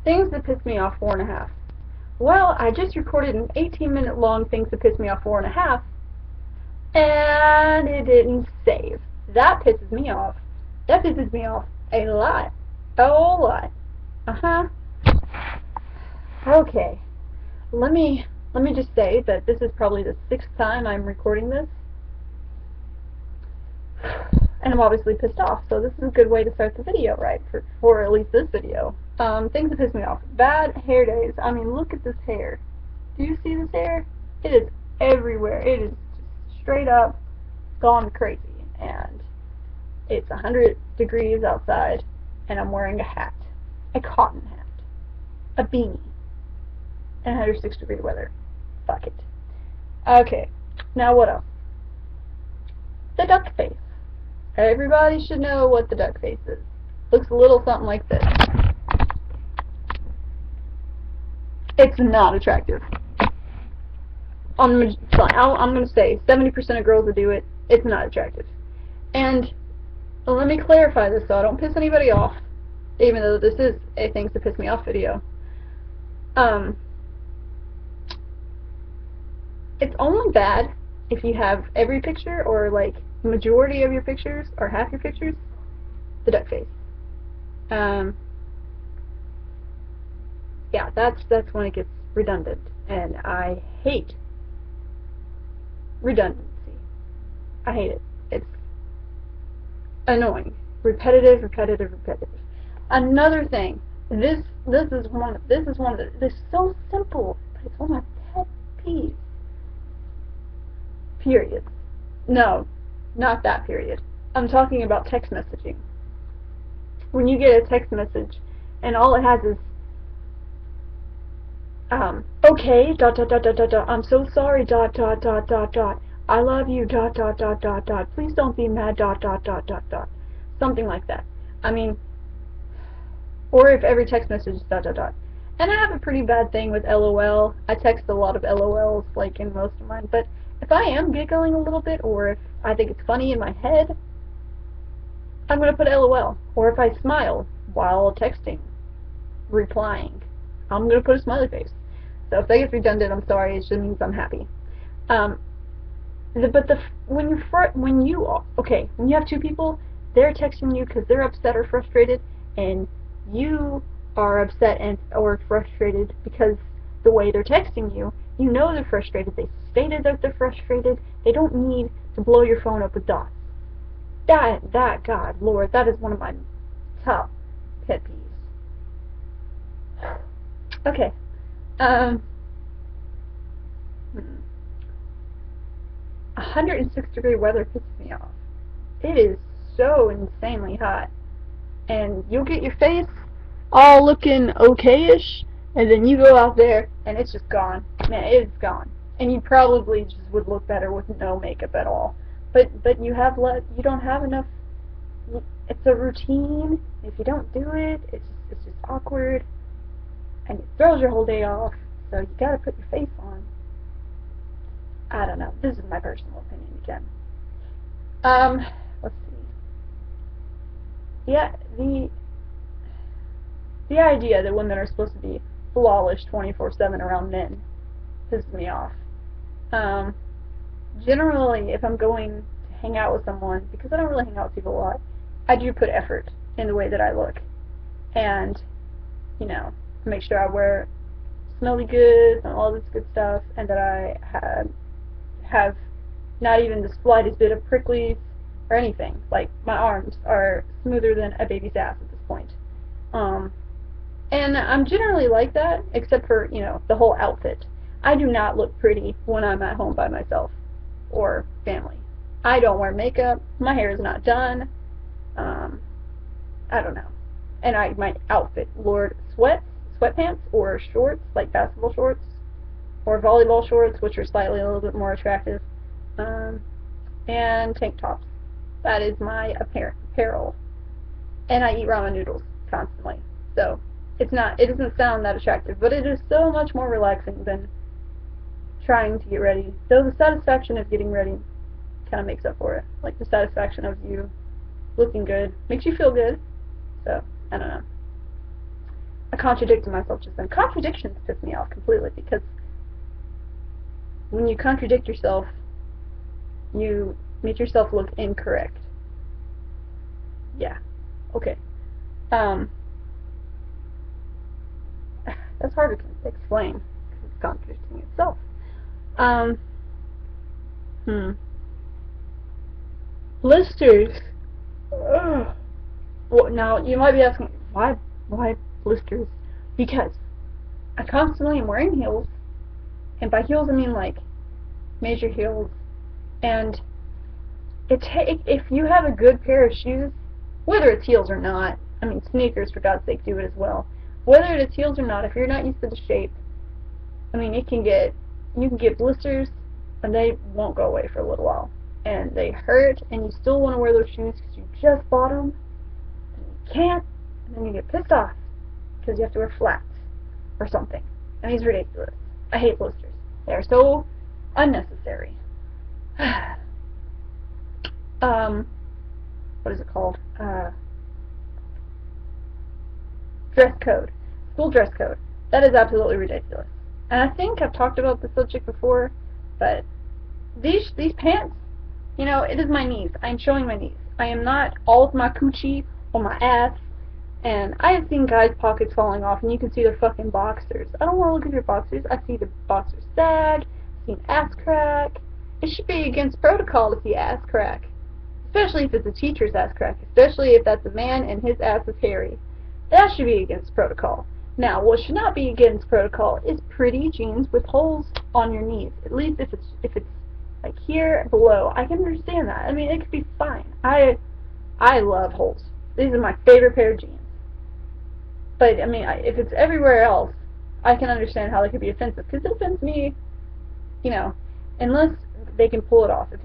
Things that piss me off 4.5. Well, I just recorded an 18-minute long Things that piss me off 4.5, and it didn't save. That pisses me off. That pisses me off a lot. A whole lot. Uh-huh. Okay. Let me just say that this is probably the 6th time I'm recording this. And I'm obviously pissed off, so this is a good way to start the video, right? For at least this video. Things that piss me off. Bad hair days. I mean, look at this hair. Do you see this hair? It is everywhere. It is just straight up gone crazy. And it's 100 degrees outside, and I'm wearing a hat. A cotton hat. A beanie. And 106-degree weather. Fuck it. Okay. Now what else? The duck face. Everybody should know what the duck face is. Looks a little something like this. It's not attractive. I'm going to say 70% of girls that do it, it's not attractive. And let me clarify this so I don't piss anybody off, even though this is a Things to Piss Me Off video. It's only bad if you have every picture, or like majority of your pictures, or half your pictures, the duck face. Yeah, that's when it gets redundant, and I hate redundancy. I hate it. It's annoying. Repetitive. Another thing. This is one of the. This is so simple, but it's one of my pet peeves. Periods. No, not that period. I'm talking about text messaging. When you get a text message and all it has is okay, ... I'm so sorry, ... I love you, ... please don't be mad, ... something like that. I mean, or if every text message is ... And I have a pretty bad thing with LOL. I text a lot of LOLs, like, in most of mine, but if I am giggling a little bit, or if I think it's funny in my head, I'm going to put LOL. Or if I smile while texting, replying, I'm going to put a smiley face. So if that gets redundant, I'm sorry, it just means I'm happy. When you have two people, they're texting you because they're upset or frustrated, and you are upset or frustrated because the way they're texting you, you know they're frustrated. They stated that they're frustrated. They don't need to blow your phone up with dots. God, Lord, that is one of my top pet peeves. Okay. 106-degree weather pisses me off. It is so insanely hot. And you'll get your face all looking okay-ish, and then you go out there and it's just gone. Man, it's gone. And you probably just would look better with no makeup at all. But you don't have enough. It's a routine. If you don't do it, it's just awkward, and it throws your whole day off. So you gotta put your face on. I don't know. This is my personal opinion again. Let's see. Yeah, the idea that women are supposed to be flawless 24/7 around men pisses me off. Generally, if I'm going to hang out with someone, because I don't really hang out with people a lot, I do put effort in the way that I look. And, make sure I wear smelly goods and all this good stuff, and that I have not even the slightest bit of pricklies or anything. Like, my arms are smoother than a baby's ass at this point. And I'm generally like that, except for, the whole outfit. I do not look pretty when I'm at home by myself or family. I don't wear makeup. My hair is not done. I don't know. And my outfit, Lord, sweatpants or shorts, like basketball shorts, or volleyball shorts, which are slightly a little bit more attractive, and tank tops. That is my apparel. And I eat ramen noodles constantly. So it doesn't sound that attractive, but it is so much more relaxing than trying to get ready. Though the satisfaction of getting ready kind of makes up for it. Like the satisfaction of you looking good makes you feel good. So I don't know. contradicted myself just then. Contradictions piss me off completely, because when you contradict yourself, you make yourself look incorrect. Yeah. Okay. That's hard to explain, because it's contradicting itself. Blisters. Ugh. Well, now, you might be asking, why blisters? Because I constantly am wearing heels, and by heels I mean, like, major heels, and if you have a good pair of shoes, whether it's heels or not, I mean, sneakers, for God's sake, do it as well. Whether it's heels or not, if you're not used to the shape, I mean, you can get blisters, and they won't go away for a little while. And they hurt, and you still want to wear those shoes because you just bought them, and you can't, and then you get pissed off because you have to wear flats or something. And it's ridiculous. I hate blisters. They are so unnecessary. What is it called? Dress code. School dress code. That is absolutely ridiculous. And I think I've talked about this subject before, but these pants, you know, it is my knees. I am showing my knees. I am not all of my coochie or my ass. And I have seen guys' pockets falling off, and you can see their fucking boxers. I don't want to look at your boxers. I see the boxers sag. I see an ass crack. It should be against protocol to see ass crack. Especially if it's a teacher's ass crack. Especially if that's a man and his ass is hairy. That should be against protocol. Now, what should not be against protocol is pretty jeans with holes on your knees. At least if it's like here below. I can understand that. I mean, it could be fine. I love holes. These are my favorite pair of jeans. But, I mean, if it's everywhere else, I can understand how they could be offensive. Because it offends me, you know, unless they can pull it off. If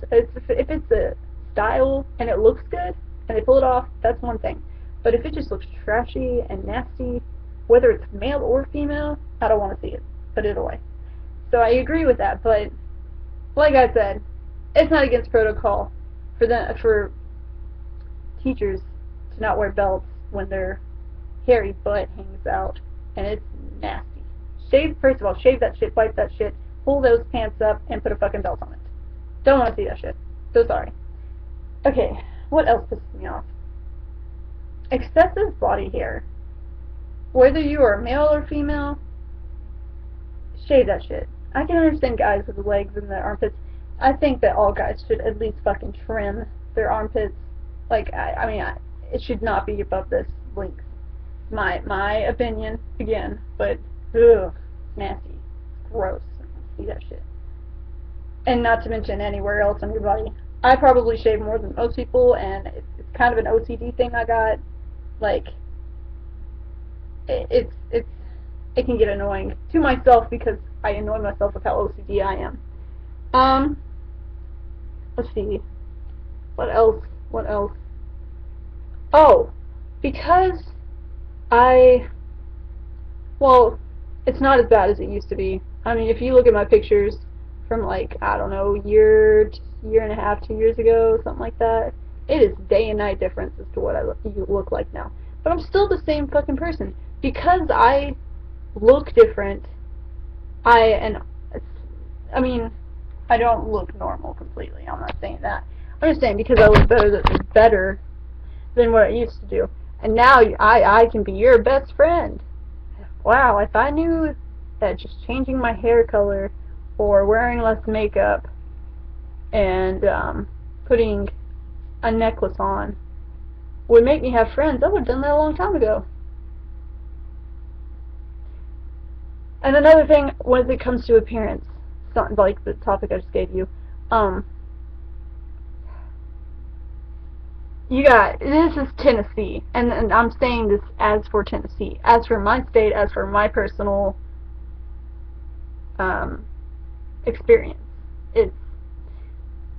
it's a style and it looks good and they pull it off, that's one thing. But if it just looks trashy and nasty, whether it's male or female, I don't want to see it. Put it away. So I agree with that. But like I said, it's not against protocol for teachers to not wear belts when their hairy butt hangs out, and it's nasty. First of all, shave that shit, wipe that shit, pull those pants up, and put a fucking belt on it. Don't want to see that shit. So sorry. Okay, what else pisses me off? Excessive body hair. Whether you are male or female, shave that shit. I can understand guys with the legs and the armpits. I think that all guys should at least fucking trim their armpits. Like, I mean, it should not be above this length. My opinion, again, but, ugh, nasty. Gross. I don't see that shit. And not to mention anywhere else on your body. I probably shave more than most people, and it's kind of an OCD thing I got. Like, it can get annoying to myself because I annoy myself with how OCD I am. Let's see. What else? Oh, because well, it's not as bad as it used to be. I mean, if you look at my pictures from, like, I don't know, year and a half, 2 years ago, something like that, it is day and night difference as to what you look like now. But I'm still the same fucking person. Because I look different, I mean, I don't look normal completely. I'm not saying that. I'm just saying because I look better than what I used to do. And now I can be your best friend. Wow, if I knew that just changing my hair color or wearing less makeup and putting a necklace on would make me have friends, I would have done that a long time ago. And another thing, when it comes to appearance, something like the topic I just gave you, this is Tennessee, and I'm saying this as for Tennessee, as for my state, as for my personal experience. It's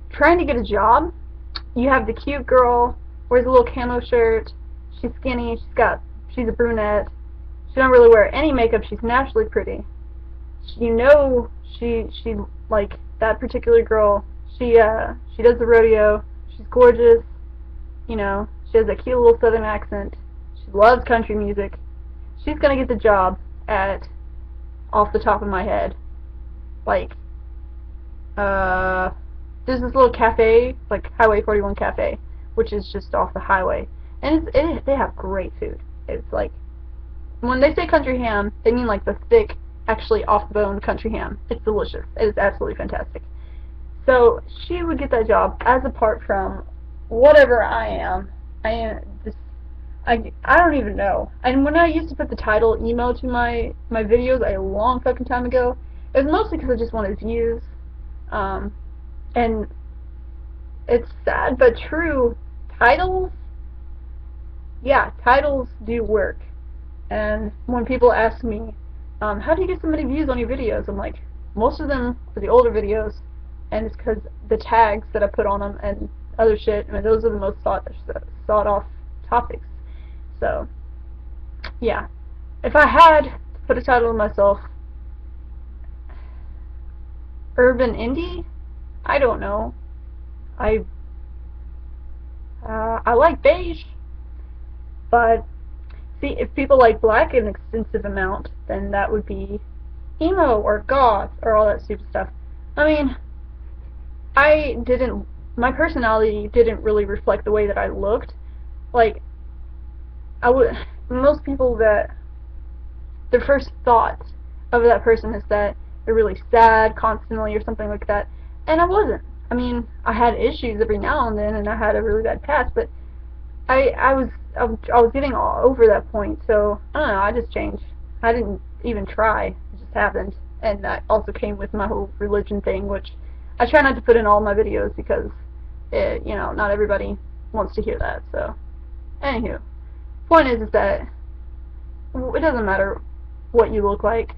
trying to get a job. You have the cute girl, wears a little camo shirt, she's skinny, she's a brunette, she don't really wear any makeup, she's naturally pretty. You know she like, that particular girl, she does the rodeo, she's gorgeous, you know, she has a cute little southern accent, she loves country music, she's gonna get the job at, off the top of my head, like, there's this little cafe, like Highway 41 Cafe, which is just off the highway, and they have great food. It's like, when they say country ham, they mean like the thick, actually off-the-bone country ham. It's delicious. It is absolutely fantastic. So she would get that job as apart from whatever I am. I am just, I don't even know. And when I used to put the title emo to my videos a long fucking time ago, it was mostly because I just wanted views. And it's sad but true. Titles, yeah, titles do work. And when people ask me, how do you get so many views on your videos? I'm like, most of them are the older videos, and it's because the tags that I put on them and other shit, I mean, those are the most sought off topics. So, yeah. If I had to put a title on myself, urban indie? I don't know. I like beige, but see, if people like black in an extensive amount, then that would be emo or goth or all that stupid stuff. I mean, my personality didn't really reflect the way that I looked. Like, most people, that their first thought of that person is that they're really sad constantly or something like that, and I wasn't. I mean, I had issues every now and then, and I had a really bad past, but I was getting all over that point, so I don't know, I just changed. I didn't even try, it just happened, and that also came with my whole religion thing, which I try not to put in all my videos because, not everybody wants to hear that, so, anywho, point is that it doesn't matter what you look like,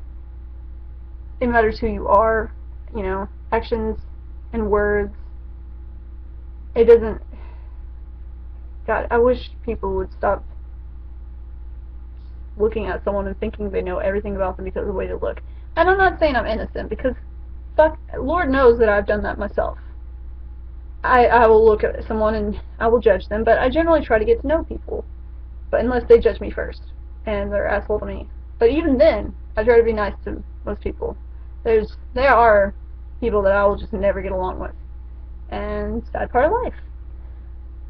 it matters who you are, actions and words. It doesn't, God, I wish people would stop looking at someone and thinking they know everything about them because of the way they look. And I'm not saying I'm innocent, because Lord knows that I've done that myself. I will look at someone and I will judge them, but I generally try to get to know people. But unless they judge me first, and they're asshole to me. But even then, I try to be nice to most people. There are people that I will just never get along with. And sad part of life.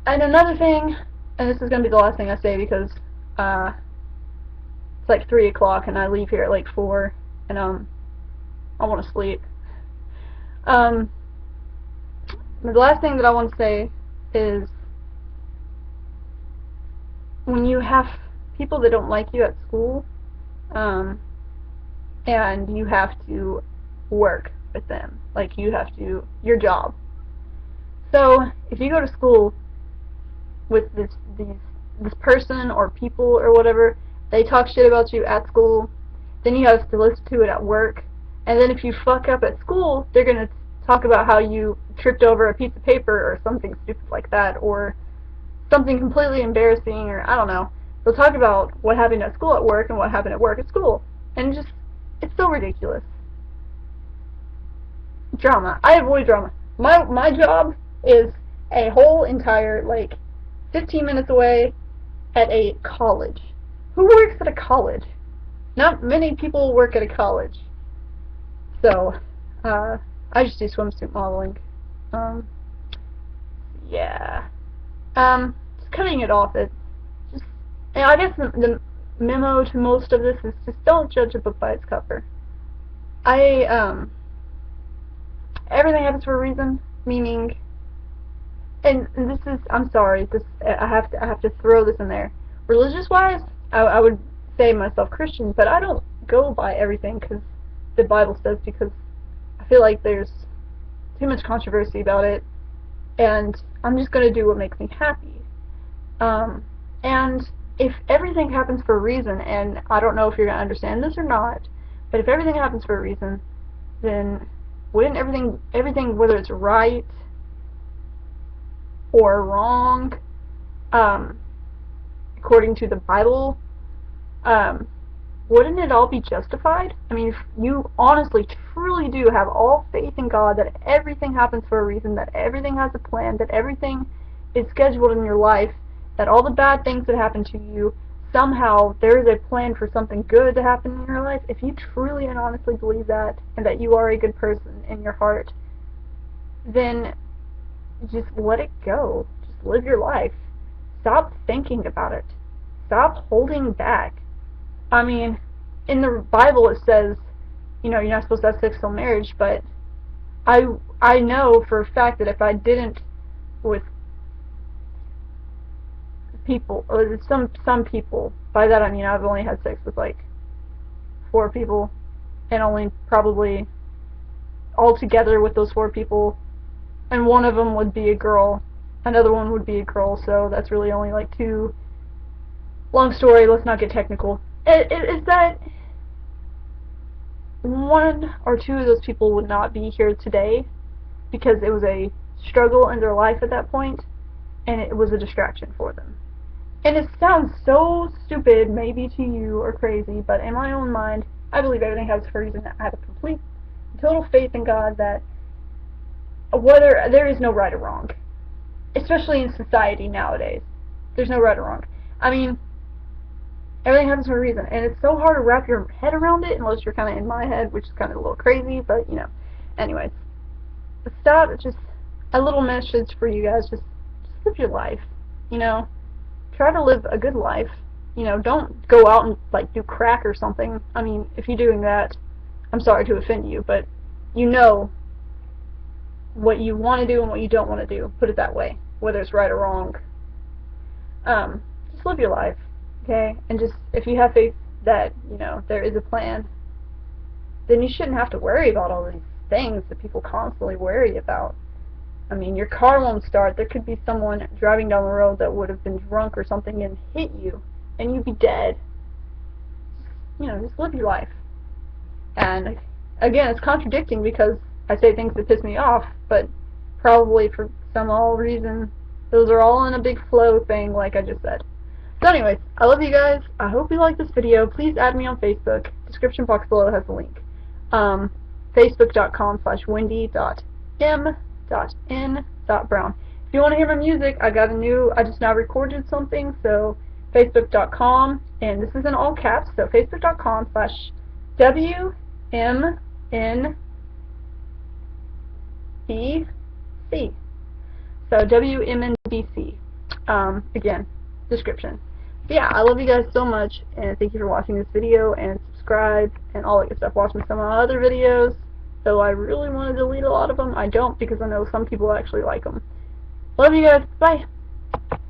And another thing, and this is going to be the last thing I say because it's like 3 o'clock and I leave here at like 4, and I want to sleep. The last thing that I want to say is, when you have people that don't like you at school, and you have to work with them, like you have to, your job. So if you go to school with this person or people or whatever, they talk shit about you at school, then you have to listen to it at work, and then if you fuck up at school, they're going to talk about how you tripped over a piece of paper or something stupid like that, or something completely embarrassing, or I don't know. They'll talk about what happened at school at work and what happened at work at school, and it's so ridiculous. Drama. I avoid drama. My job is a whole entire, 15 minutes away at a college. Who works at a college? Not many people work at a college. So, I just do swimsuit modeling. Yeah. Just cutting it off, I guess the memo to most of this is just don't judge a book by its cover. Everything happens for a reason, meaning, and this is, I'm sorry, I have to throw this in there. Religious-wise, I would say myself Christian, but I don't go by everything because the Bible says, because I feel like there's too much controversy about it, and I'm just going to do what makes me happy. And if everything happens for a reason, and I don't know if you're going to understand this or not, but if everything happens for a reason, then wouldn't everything, whether it's right or wrong, according to the Bible, wouldn't it all be justified? I mean, if you honestly, truly do have all faith in God, that everything happens for a reason, that everything has a plan, that everything is scheduled in your life, that all the bad things that happen to you somehow there is a plan for something good to happen in your life, if you truly and honestly believe that, and that you are a good person in your heart, then just let it go. Just live your life. Stop thinking about it. Stop holding back. I mean, in the Bible it says, you know, you're not supposed to have sex till marriage, but I know for a fact that if I didn't with people, or some people, by that I mean I've only had sex with like 4 people, and only probably all together with those 4 people, and one of them would be a girl, another one would be a girl, so that's really only like 2. Long story, let's not get technical. Is that 1 or 2 of those people would not be here today because it was a struggle in their life at that point, and it was a distraction for them. And it sounds so stupid, maybe to you, or crazy, but in my own mind, I believe everything has a reason. I have a complete, total faith in God that whether there is no right or wrong, especially in society nowadays. There's no right or wrong. I mean, everything happens for a reason, and it's so hard to wrap your head around it unless you're kind of in my head, which is kind of a little crazy, but, you know. Anyways, stop, just a little message for you guys, just live your life, you know. Try to live a good life, you know. Don't go out and, like, do crack or something. I mean, if you're doing that, I'm sorry to offend you, but you know what you want to do and what you don't want to do, put it that way, whether it's right or wrong. Just live your life. Okay, and just, if you have faith that, you know, there is a plan, then you shouldn't have to worry about all these things that people constantly worry about. I mean, your car won't start. There could be someone driving down the road that would have been drunk or something and hit you, and you'd be dead. You know, just live your life. And, again, it's contradicting because I say things that piss me off, but probably for some odd reason, those are all in a big flow thing, like I just said. So anyways, I love you guys. I hope you like this video. Please add me on Facebook. Description box below has the link. Facebook.com/wendy.m.n.brown. If you want to hear my music, I just now recorded something, so Facebook.com, and this is in all caps, so Facebook.com/WMNBC. So WMNBC. Again, description. But yeah, I love you guys so much, and thank you for watching this video, and subscribe, and all that good stuff. Watch some of my other videos, though I really want to delete a lot of them. I don't, because I know some people actually like them. Love you guys. Bye.